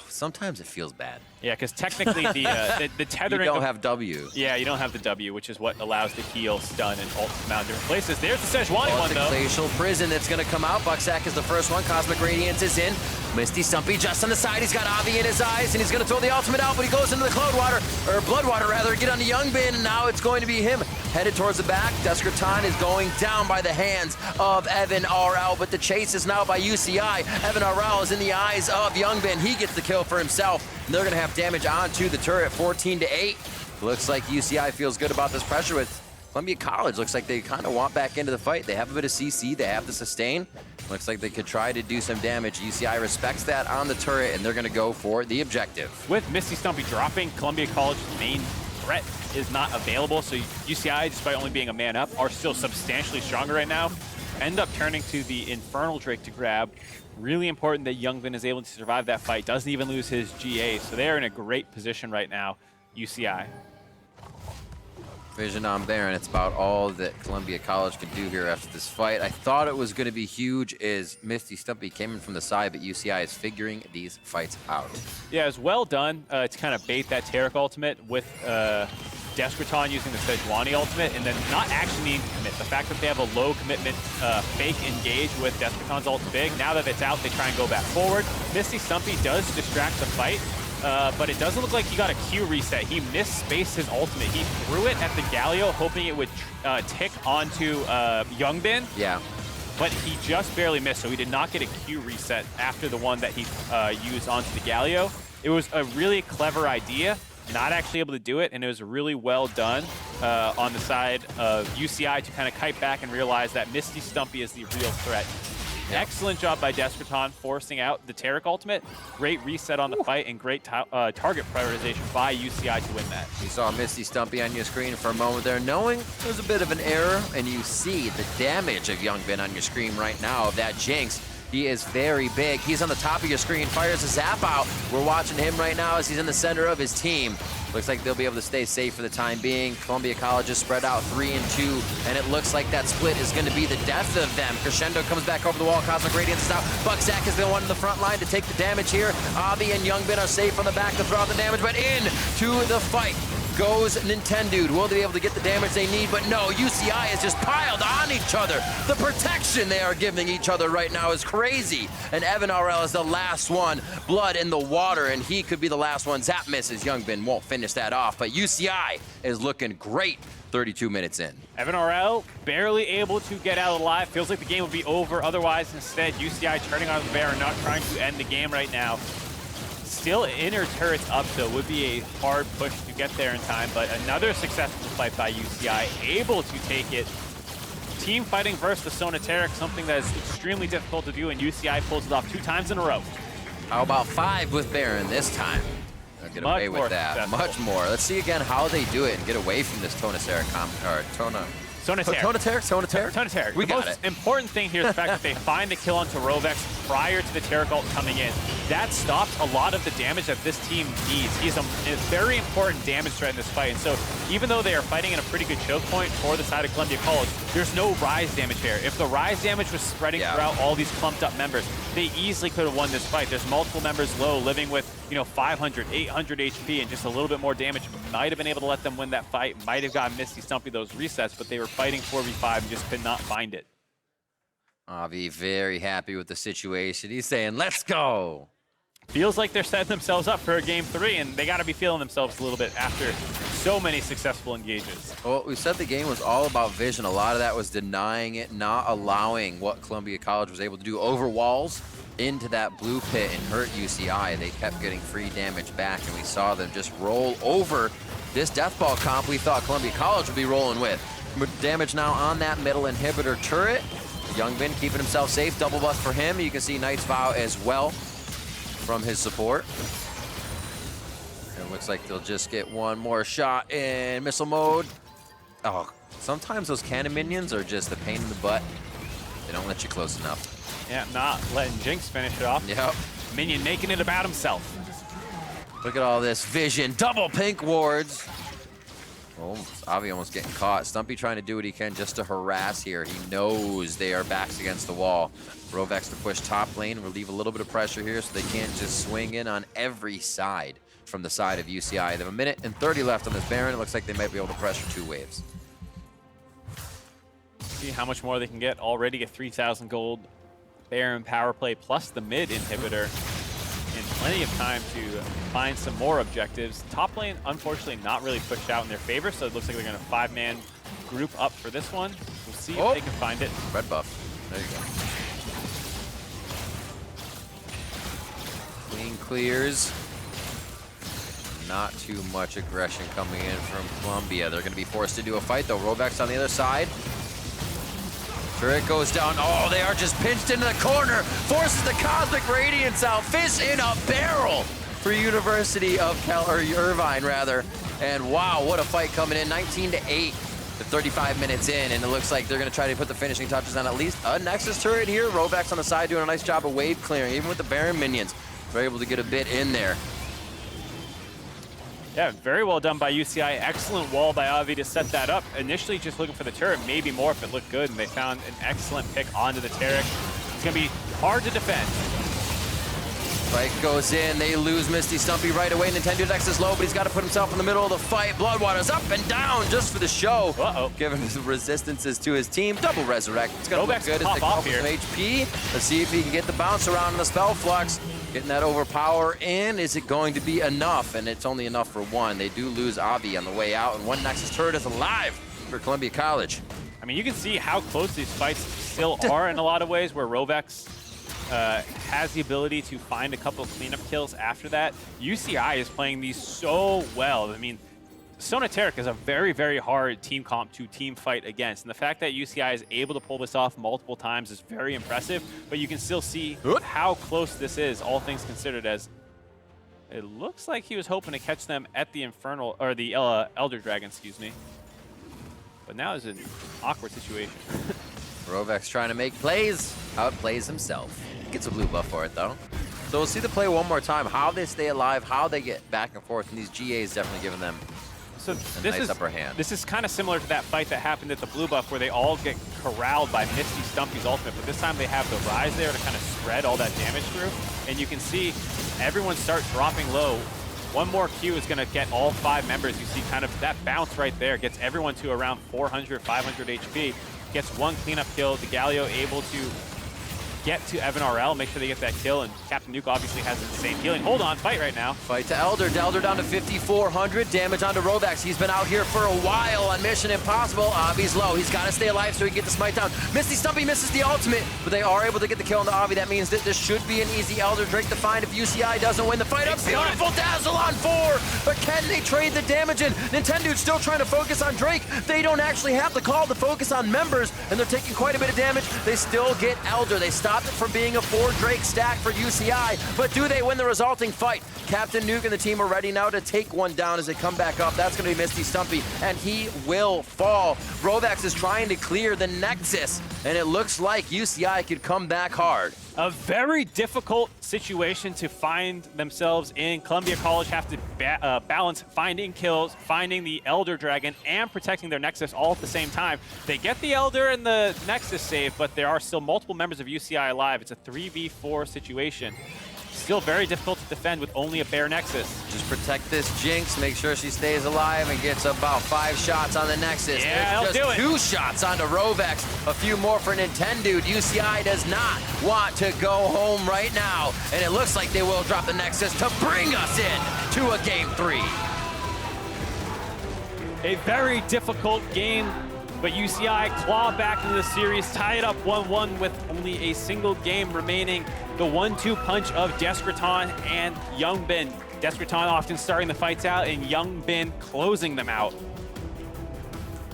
sometimes it feels bad. Yeah, because technically the tethering... You don't have W. Yeah, you don't have the W, which is what allows the heal, stun, and ult to come out in different places. There's the Sejuani one, though. Glacial Prison that's going to come out. Bucksack is the first one. Cosmic Radiance is in. Misty Stumpy just on the side. He's got Avi in his eyes, and he's going to throw the ultimate out, but he goes into the Bloodwater, rather. Get on the Youngbin, and now it's going to be him. Headed towards the back. Descraton is going down by the hands of Evan RL, but the chase is now by UCI. Evan RL is in the eyes of Youngbin. He gets the kill for himself, and they're going to have damage onto the turret, 14-8. Looks like UCI feels good about this pressure with Columbia College. Looks like they kind of want back into the fight. They have a bit of CC. They have the sustain. Looks like they could try to do some damage. UCI respects that on the turret, and they're going to go for the objective. With Misty Stumpy dropping, Columbia College's main threat is not available, so UCI, despite only being a man up, are still substantially stronger right now. End up turning to the Infernal Drake to grab. Really important that Youngbin is able to survive that fight, doesn't even lose his GA, so they're in a great position right now, UCI. Vision on Baron. It's about all that Columbia College can do here after this fight. I thought it was going to be huge as Misty Stumpy came in from the side, but UCI is figuring these fights out. Yeah, it's well done to kind of bait that Taric ultimate with Descraton using the Sejuani ultimate and then not actually needing to commit. The fact that they have a low commitment fake engage with Descraton's ult big, now that it's out, they try and go back forward. Misty Stumpy does distract the fight, but it doesn't look like he got a Q reset. He misspaced his ultimate. He threw it at the Galio, hoping it would tick onto Youngbin. Yeah. But he just barely missed, so he did not get a Q reset after the one that he used onto the Galio. It was a really clever idea, not actually able to do it, and it was really well done on the side of UCI to kind of kite back and realize that Misty Stumpy is the real threat. Excellent job by Descraton forcing out the Taric ultimate. Great reset on the fight and great target prioritization by UCI to win that. You saw Misty Stumpy on your screen for a moment there, knowing there's a bit of an error, and you see the damage of Youngbin on your screen right now of that Jinx. He is very big. He's on the top of your screen, fires a zap out. We're watching him right now as he's in the center of his team. Looks like they'll be able to stay safe for the time being. Columbia College is spread out 3 and 2, and it looks like that split is going to be the death of them. Crescendo comes back over the wall. Cosmic Radiance is out. Bucksack is the one in the front line to take the damage here. Avi and Youngbin are safe on the back to throw out the damage, but into the fight goes Nintendo. Will they be able to get the damage they need? But no, UCI is just piled on each other. The protection they are giving each other right now is crazy. And Evan RL is the last one. Blood in the water, and he could be the last one. Zap misses. Youngbin won't finish that off, but UCI is looking great 32 minutes in. Evan RL barely able to get out alive. Feels like the game would be over otherwise. Instead, UCI turning on the Baron, not trying to end the game right now. Still inner turrets up, though. Would be a hard push to get there in time, but another successful fight by UCI, able to take it. Team fighting versus the Sonateric, something that is extremely difficult to do, and UCI pulls it off 2 times in a row. How about 5 with Baron this time? They'll get away with that. Successful. Much more. Let's see again how they do it and get away from this Sonateric. Sonateric. We the got most it. important thing here is the fact that they find the kill onto Rovex prior to the Taric ult coming in. That stops a lot of the damage that this team needs. He's a very important damage threat in this fight. And so even though they are fighting in a pretty good choke point for the side of Columbia College, there's no rise damage here. If the rise damage was spreading throughout all these clumped up members, they easily could have won this fight. There's multiple members low, living with 500, 800 HP, and just a little bit more damage. Might have been able to let them win that fight. Might have gotten Misty Stumpy those resets, but they were fighting 4v5 and just could not find it. Avi very happy with the situation. He's saying, let's go. Feels like they're setting themselves up for a game 3, and they got to be feeling themselves a little bit after so many successful engages. Well, we said the game was all about vision. A lot of that was denying it, not allowing what Columbia College was able to do over walls into that blue pit and hurt UCI. They kept getting free damage back, and we saw them just roll over this Deathball comp we thought Columbia College would be rolling with. Damage now on that middle inhibitor turret. Youngbin keeping himself safe. Double buff for him. You can see Knight's Vow as well from his support. It looks like they'll just get one more shot in missile mode. Oh, sometimes those cannon minions are just a pain in the butt. They don't let you close enough. Yeah, not letting Jinx finish it off. Yep. Minion making it about himself. Look at all this vision. Double pink wards. Oh, Avi almost getting caught. Stumpy trying to do what he can just to harass here. He knows they are backs against the wall. Rovex to push top lane, relieve a little bit of pressure here so they can't just swing in on every side from the side of UCI. They have 1 minute and 30 left on this Baron. It looks like they might be able to pressure 2 waves. See how much more they can get. Already get 3,000 gold. Baron power play plus the mid inhibitor. And plenty of time to find some more objectives. Top lane, unfortunately, not really pushed out in their favor, so it looks like they're going to 5-man group up for this one. We'll see if they can find it. Red buff. There you go. Clean clears. Not too much aggression coming in from Columbia. They're going to be forced to do a fight, though. Rovex on the other side. Turret goes down. Oh, they are just pinched into the corner. Forces the Cosmic Radiance out. Fish in a barrel for University of Irvine, rather. And wow, what a fight coming in. 19-8 to 35 minutes in. And it looks like they're going to try to put the finishing touches on at least a Nexus turret here. Rovex on the side doing a nice job of wave clearing. Even with the Baron minions, they're able to get a bit in there. Yeah, very well done by UCI. Excellent wall by Avi to set that up. Initially just looking for the turret, maybe more if it looked good, and they found an excellent pick onto the Taric. It's going to be hard to defend. Fight goes in, they lose Misty Stumpy right away. Nintendo Dex is low, but he's got to put himself in the middle of the fight. Bloodwater's up and down just for the show. Giving his resistances to his team. Double resurrect. It's going to look good as they come with some HP. Let's see if he can get the bounce around in the spell flux. Getting that overpower in. Is it going to be enough? And it's only enough for one. They do lose Avi on the way out, and one Nexus turret is alive for Columbia College. I mean, you can see how close these fights still are in a lot of ways, where Rovex has the ability to find a couple of cleanup kills after that. UCI is playing these so well. I mean, Sonateric is a very, very hard team comp to team fight against. And the fact that UCI is able to pull this off multiple times is very impressive, but you can still see how close this is, all things considered, as it looks like he was hoping to catch them at the Infernal, or the Elder Dragon, excuse me. But now is an awkward situation. Rovex trying to make plays, outplays himself. Gets a blue buff for it, though. So we'll see the play one more time, how they stay alive, how they get back and forth, and these GAs definitely giving them so a nice upper hand. This is kind of similar to that fight that happened at the blue buff, where they all get corralled by Misty Stumpy's ultimate, but this time they have the Rise there to kind of spread all that damage through, and you can see everyone start dropping low. One more Q is going to get all 5 members. You see kind of that bounce right there. Gets everyone to around 400, 500 HP. Gets 1 cleanup kill. The Galio able to get to Evan RL, make sure they get that kill, and Captain Nuke obviously has insane healing. Hold on, fight right now. Fight to Elder. Elder down to 5,400. Damage onto Rovax. He's been out here for a while on Mission Impossible. Avi's low. He's got to stay alive so he can get the smite down. Misty Stumpy misses the ultimate, but they are able to get the kill on the Avi. That means that this should be an easy Elder Drake to find if UCI doesn't win the fight. A beautiful dazzle on 4, but can they trade the damage in? Nintendo's still trying to focus on Drake. They don't actually have the call to focus on members, and they're taking quite a bit of damage. They still get Elder. They stopped it from being a 4 Drake stack for UCI, but do they win the resulting fight? Captain Nuke and the team are ready now to take one down as they come back up. That's going to be Misty Stumpy, and he will fall. Rovax is trying to clear the Nexus, and it looks like UCI could come back hard. A very difficult situation to find themselves in. Columbia College have to balance finding kills, finding the Elder Dragon, and protecting their Nexus all at the same time. They get the Elder and the Nexus save, but there are still multiple members of UCI alive. It's a 3v4 situation. Still very difficult to defend with only a bare Nexus. Just protect this Jinx, make sure she stays alive and gets about 5 shots on the Nexus. Yeah, There's just 2 shots onto Rovex, a few more for Nintendo. UCI does not want to go home right now, and it looks like they will drop the Nexus to bring us in to a Game 3. A very difficult game, but UCI claw back into the series, tie it up 1-1 with only a single game remaining. The 1-2 punch of Descraton and Youngbin. Descraton often starting the fights out, and Youngbin closing them out.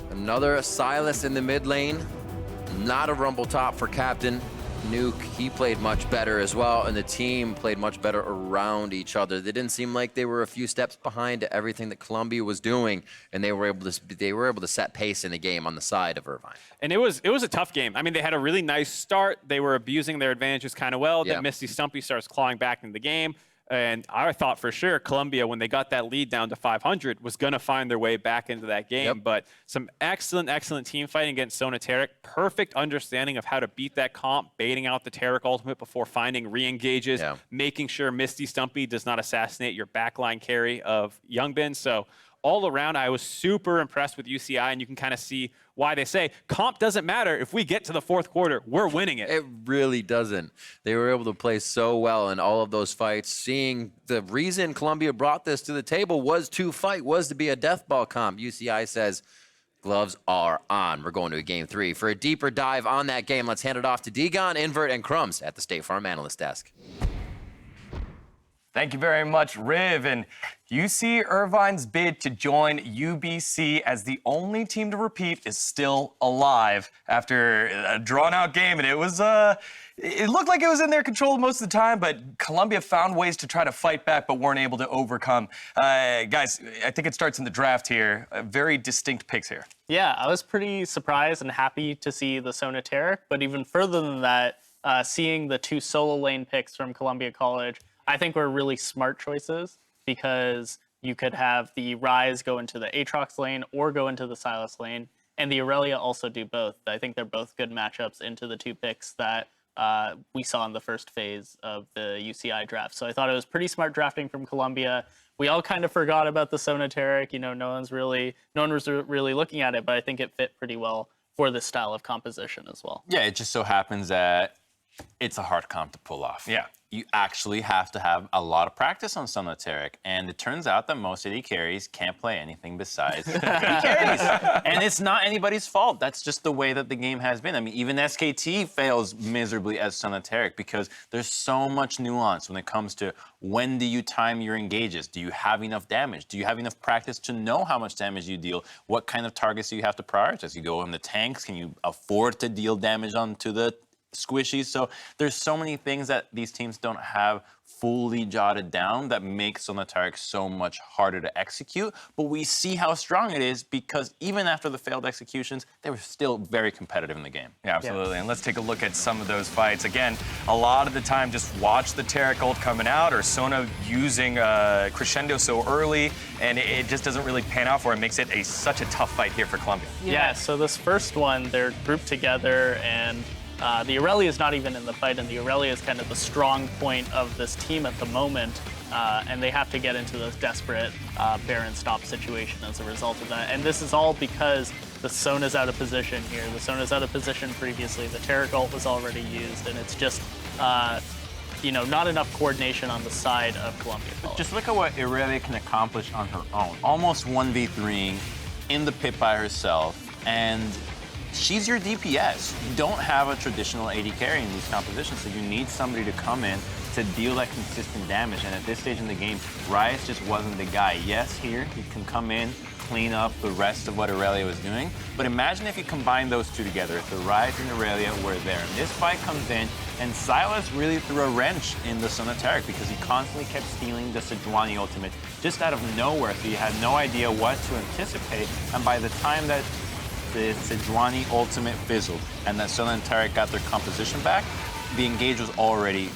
Another Silas in the mid lane. Not a rumble top for Captain Nuke. He played much better as well, and the team played much better around each other. They didn't seem like they were a few steps behind to everything that Columbia was doing, and they were able to set pace in the game on the side of Irvine. And it was a tough game. I mean, they had a really nice start. They were abusing their advantages kind of well. Then Misty Stumpy starts clawing back into the game. And I thought for sure Columbia, when they got that lead down to 500, was going to find their way back into that game. But some excellent, excellent team fighting against Sonateric. Perfect understanding of how to beat that comp, baiting out the Terric ultimate before finding re-engages, making sure Misty Stumpy does not assassinate your backline carry of Youngbin. So all around, I was super impressed with UCI, and you can kind of see why they say comp doesn't matter. If we get to the 4th quarter, we're winning it. It really doesn't. They were able to play so well in all of those fights. Seeing the reason Columbia brought this to the table was to fight, was to be a death ball comp. UCI says, gloves are on. We're going to a Game 3. For a deeper dive on that game, let's hand it off to Degon, Invert, and Crumbs at the State Farm Analyst Desk. Thank you very much, Riv. And UC Irvine's bid to join UBC as the only team to repeat is still alive after a drawn-out game. And it was, it looked like it was in their control most of the time, but Columbia found ways to try to fight back, but weren't able to overcome. Guys, I think it starts in the draft here. Very distinct picks here. Yeah, I was pretty surprised and happy to see the Sonateric, but even further than that, seeing the 2 solo lane picks from Columbia College, I think were really smart choices, because you could have the Ryze go into the Aatrox lane or go into the Silas lane, and the Aurelia also do both. I think they're both good matchups into the 2 picks that we saw in the first phase of the UCI draft. So I thought it was pretty smart drafting from Columbia. We all kind of forgot about the Sonateric. You know, no one was really looking at it, but I think it fit pretty well for this style of composition as well. Yeah, it just so happens that it's a hard comp to pull off. Yeah. You actually have to have a lot of practice on Sonateric, and it turns out that most AD carries can't play anything besides AD carries. And it's not anybody's fault. That's just the way that the game has been. I mean, even SKT fails miserably as Sonateric because there's so much nuance when it comes to when do you time your engages? Do you have enough damage? Do you have enough practice to know how much damage you deal? What kind of targets do you have to prioritize? You go on the tanks. Can you afford to deal damage onto the squishies? So there's so many things that these teams don't have fully jotted down that make Sonateric so much harder to execute. But we see how strong it is because even after the failed executions, they were still very competitive in the game. Yeah, absolutely. Yeah. And let's take a look at some of those fights. Again, a lot of the time, just watch the Terric ult coming out or Sona using Crescendo so early, and it just doesn't really pan out for him. It makes it such a tough fight here for Columbia. Yeah, so this first one, they're grouped together, and The Aurelia is not even in the fight, and the Aurelia is kind of the strong point of this team at the moment, and they have to get into this desperate Baron stop situation as a result of that. And this is all because the Sona's out of position here. The Sona's out of position previously. The Taric ult was already used, and it's just, not enough coordination on the side of Columbia College. Just look at what Aurelia can accomplish on her own. Almost 1v3 in the pit by herself, and she's your DPS. You don't have a traditional AD carry in these compositions, so you need somebody to come in to deal that consistent damage. And at this stage in the game, Rice just wasn't the guy. Yes, here, he can come in, clean up the rest of what Aurelia was doing. But imagine if you combine those two together. If the Rise and Aurelia were there. And this fight comes in, and Silas really threw a wrench in the Son of Taric because he constantly kept stealing the Sejuani ultimate just out of nowhere. So you had no idea what to anticipate. And by the time that the Sejuani ultimate fizzled and that Son of Taric got their composition back, the engage was already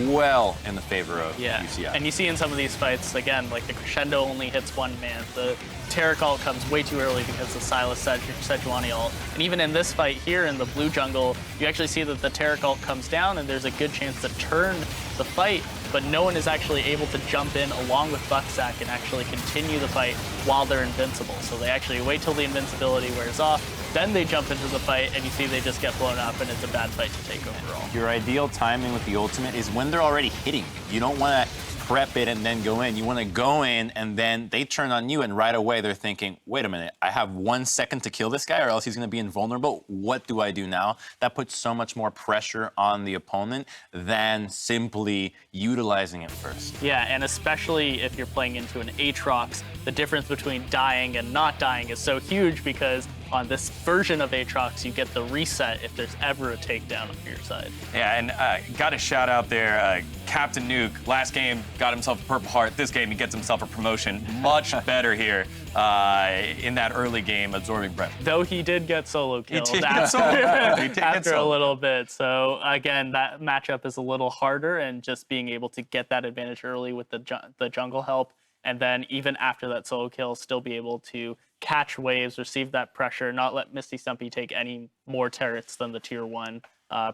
well in the favor of UCI. And you see in some of these fights, again, like the Crescendo only hits one man. The Taric ult comes way too early because the Silas Sejuani ult. And even in this fight here in the blue jungle, you actually see that the Taric ult comes down and there's a good chance to turn the fight, but no one is actually able to jump in along with Bucksack and actually continue the fight while they're invincible. So they actually wait till the invincibility wears off, then they jump into the fight, and you see they just get blown up, and it's a bad fight to take overall. Your ideal timing with the ultimate is when they're already hitting. You don't want to prep it and then go in. You want to go in, and then they turn on you, and right away they're thinking, wait a minute, I have 1 second to kill this guy, or else he's going to be invulnerable. What do I do now? That puts so much more pressure on the opponent than simply utilizing it first. Yeah, and especially if you're playing into an Aatrox, the difference between dying and not dying is so huge because on this version of Aatrox, you get the reset if there's ever a takedown on your side. Yeah, and got a shout out there, Captain Nuke. Last game, got himself a Purple Heart. This game, he gets himself a promotion. Much better here in that early game, absorbing breath. Though he did get solo kills after a little bit. So again, that matchup is a little harder, and just being able to get that advantage early with the jungle help, and then even after that solo kill, still be able to catch waves, receive that pressure, not let Misty Stumpy take any more turrets than the tier 1.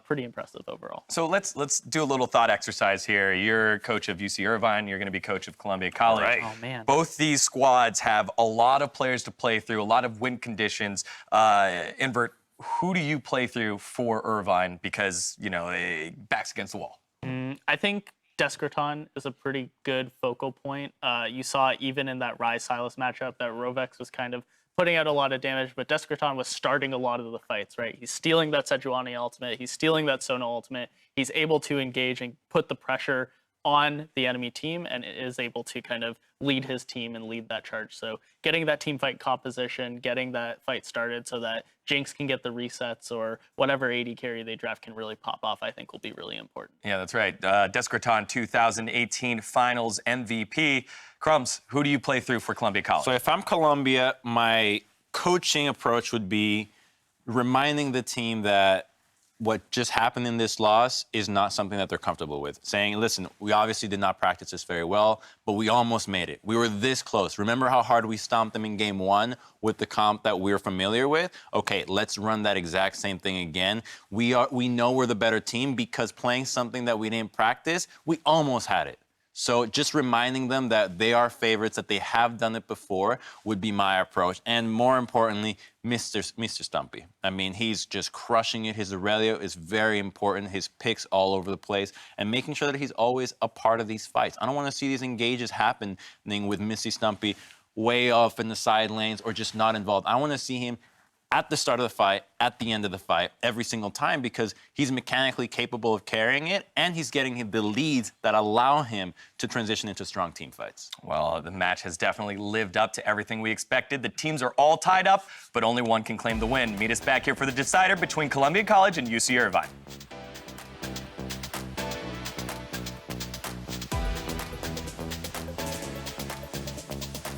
Pretty impressive overall. So let's do a little thought exercise here. You're coach of UC Irvine. You're going to be coach of Columbia College. Right. Oh, man. Both these squads have a lot of players to play through, a lot of win conditions. Invert, who do you play through for Irvine? Because, back's against the wall. I think Descraton is a pretty good focal point. You saw even in that Rise Silas matchup that Rovex was kind of putting out a lot of damage, but Descraton was starting a lot of the fights, right? He's stealing that Sejuani ultimate, he's stealing that Sona ultimate, he's able to engage and put the pressure on the enemy team, and is able to kind of lead his team and lead that charge. So getting that team fight composition, getting that fight started so that Jinx can get the resets, or whatever AD carry they draft can really pop off, I think will be really important. Yeah, that's right. Descraton 2018 Finals MVP. Crumbs, who do you play through for Columbia College? So if I'm Columbia, my coaching approach would be reminding the team that what just happened in this loss is not something that they're comfortable with. Saying, listen, we obviously did not practice this very well, but we almost made it. We were this close. Remember how hard we stomped them in game 1 with the comp that we're familiar with? Okay, let's run that exact same thing again. We know we're the better team because playing something that we didn't practice, we almost had it. So just reminding them that they are favorites, that they have done it before, would be my approach. And more importantly, Mr. Stumpy. I mean, he's just crushing it. His Aurelia is very important. His picks all over the place. And making sure that he's always a part of these fights. I don't want to see these engages happening with Misty Stumpy way off in the side lanes or just not involved. I want to see him at the start of the fight, at the end of the fight, every single time, because he's mechanically capable of carrying it, and he's getting the leads that allow him to transition into strong team fights. Well, the match has definitely lived up to everything we expected. The teams are all tied up, but only one can claim the win. Meet us back here for the decider between Columbia College and UC Irvine.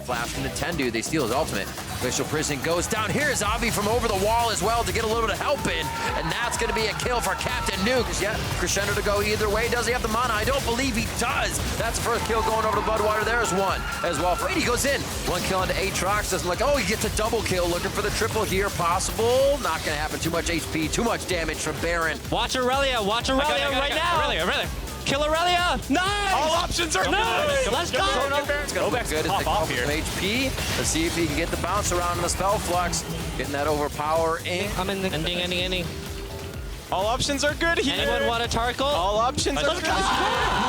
Flash from the Tendu, they steal his ultimate. Artificial Prison goes down. Here's Avi from over the wall as well to get a little bit of help in, and that's going to be a kill for Captain Nuke. Yet Crescendo to go either way. Does he have the mana? I don't believe he does. That's the first kill going over to Budwater. There's one as well. Brady goes in. One kill into Aatrox. Doesn't look. Oh, he gets a double kill. Looking for the triple here. Possible. Not going to happen. Too much HP. Too much damage from Baron. Watch Aurelia. Watch Aurelia right now. Aurelia. Kill Aurelia. Nice. All options are Nice. Let's go. It's going to look good as they off come here. some HP. Let's see if he can get the bounce around in the spell flux. Getting that overpower in. I'm in the ending. All options are good here. Anyone want a Tarkle? All options are good.